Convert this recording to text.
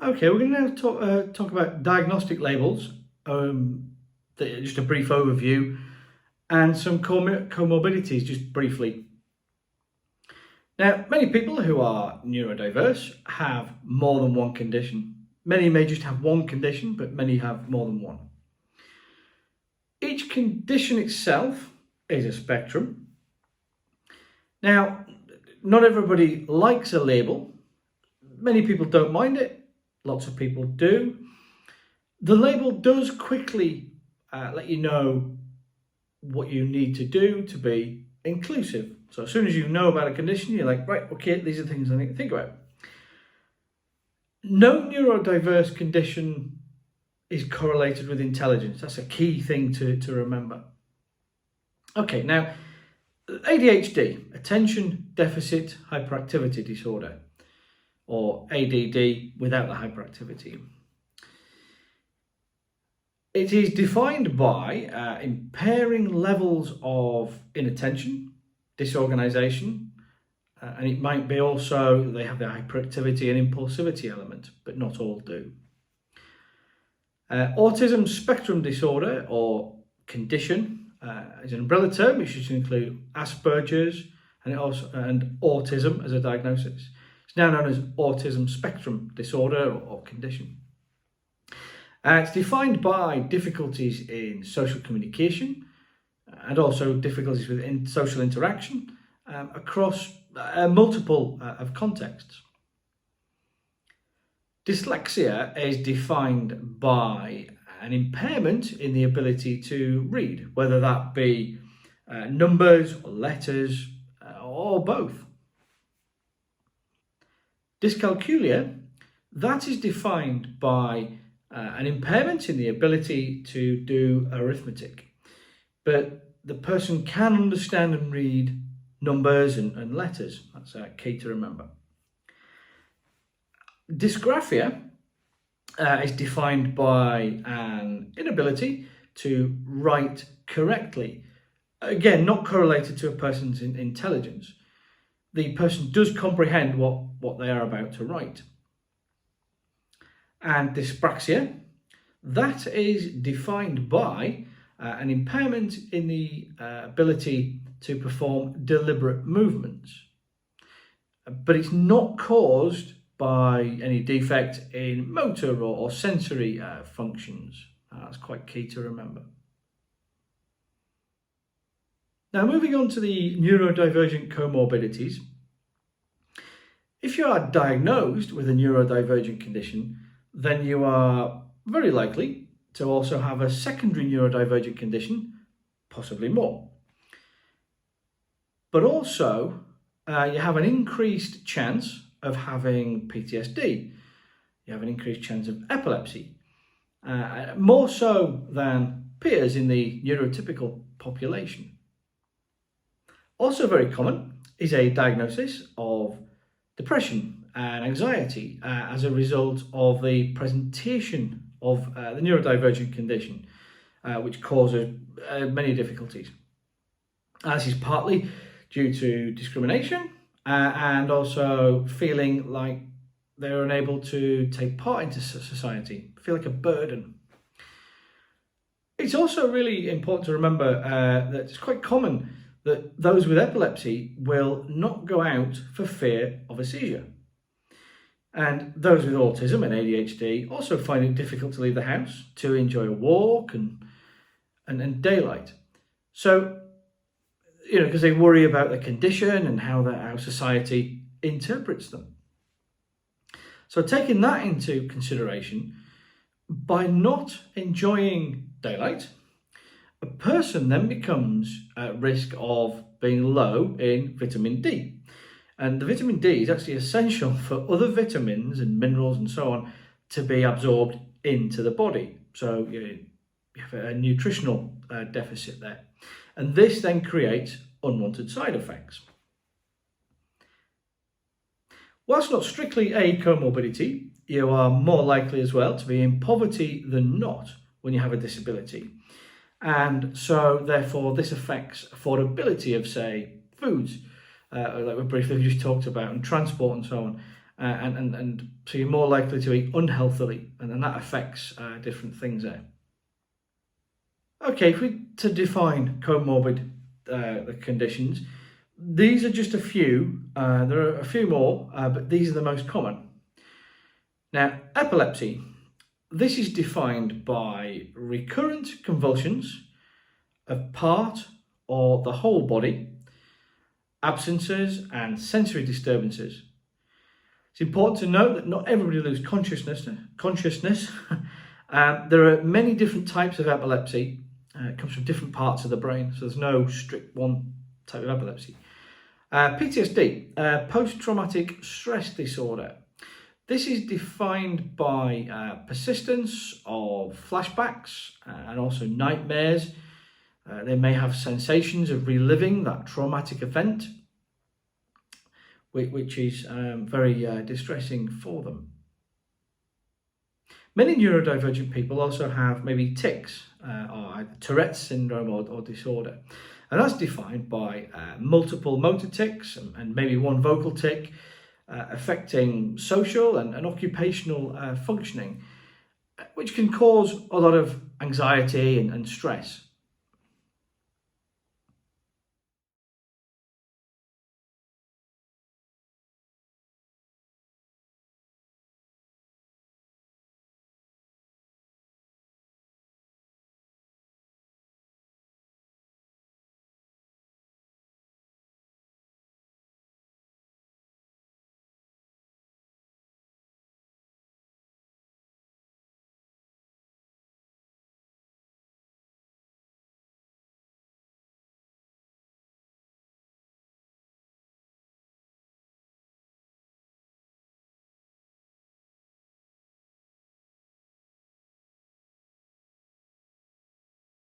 Okay, we're going to now talk about diagnostic labels, just a brief overview, and some comorbidities, just briefly. Now, many people who are neurodiverse have more than one condition. Many may just have one condition, but many have more than one. Each condition itself is a spectrum. Now, not everybody likes a label. Many people don't mind it. Lots of people do. The label does quickly let you know what you need to do to be inclusive. So as soon as you know about a condition, you're like, right, okay, these are things I need to think about. No neurodiverse condition is correlated with intelligence. That's a key thing to remember. Okay, now, ADHD, Attention Deficit Hyperactivity Disorder, or ADD without the hyperactivity. It is defined by impairing levels of inattention, disorganization, and it might be also they have the hyperactivity and impulsivity element, but not all do. Autism spectrum disorder or condition is an umbrella term which should include Asperger's and autism as a diagnosis. It's now known as autism spectrum disorder or condition. It's defined by difficulties in social communication and also difficulties with social interaction across multiple of contexts. Dyslexia is defined by an impairment in the ability to read, whether that be numbers or letters or both. Dyscalculia, that is defined by an impairment in the ability to do arithmetic, but the person can understand and read numbers and letters. That's key to remember. Dysgraphia is defined by an inability to write correctly. Again, not correlated to a person's intelligence. The person does comprehend what they are about to write. And dyspraxia, that is defined by an impairment in the ability to perform deliberate movements. But it's not caused by any defect in motor or sensory functions. That's quite key to remember. Now, moving on to the neurodivergent comorbidities. If you are diagnosed with a neurodivergent condition, then you are very likely to also have a secondary neurodivergent condition, possibly more. But also, you have an increased chance of having PTSD. You have an increased chance of epilepsy, more so than peers in the neurotypical population. Also very common is a diagnosis of depression and anxiety as a result of the presentation of the neurodivergent condition, which causes many difficulties. This is partly due to discrimination and also feeling like they're unable to take part into society, feel like a burden. It's also really important to remember that it's quite common that those with epilepsy will not go out for fear of a seizure. And those with autism and ADHD also find it difficult to leave the house, to enjoy a walk and daylight. So, because they worry about their condition and how society interprets them. So taking that into consideration, by not enjoying daylight, a person then becomes at risk of being low in vitamin D. And the vitamin D is actually essential for other vitamins and minerals and so on to be absorbed into the body. So you have a nutritional deficit there. And this then creates unwanted side effects. Whilst not strictly a comorbidity, you are more likely as well to be in poverty than not when you have a disability. And so, therefore, this affects affordability of, say, foods, like we briefly just talked about, and transport and so on. and so you're more likely to eat unhealthily, and that affects different things there. Okay, if we to define comorbid the conditions, these are just a few. There are a few more, but these are the most common. Now, epilepsy. This is defined by recurrent convulsions of part or the whole body, absences and sensory disturbances. It's important to note that not everybody loses consciousness. There are many different types of epilepsy. It comes from different parts of the brain, so there's no strict one type of epilepsy. PTSD, post-traumatic stress disorder. This is defined by persistence of flashbacks and also nightmares. They may have sensations of reliving that traumatic event, which is very distressing for them. Many neurodivergent people also have maybe tics, or either Tourette's syndrome or disorder. And that's defined by multiple motor tics and maybe one vocal tic, affecting social and occupational functioning, which can cause a lot of anxiety and stress.